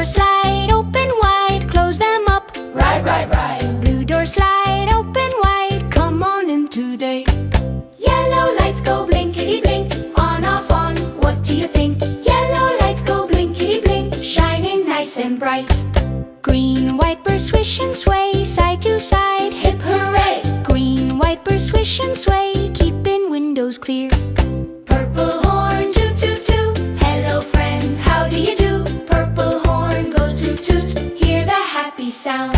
doors slide open wide, close them up. Right, right, right. Blue doors slide open wide, come on in today. Yellow lights go blinkety blink, on off on, what do you think? Yellow lights go blinkety blink, shining nice and bright. Green white birds swish and sway, side to side, Hip hooray! green white birds swish and sway, keeping windows clear. Purple horn, toot toot toot. Hello friends, how do you do? Purple horn goes toot toot, hear the happy sound.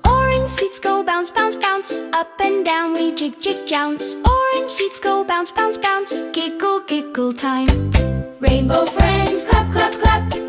Orange seats go bounce, bounce, bounce, up and down we jig, jig, jounce. Orange seats go bounce, bounce, bounce, giggle, giggle time. Rainbow friends, clap, clap, clap.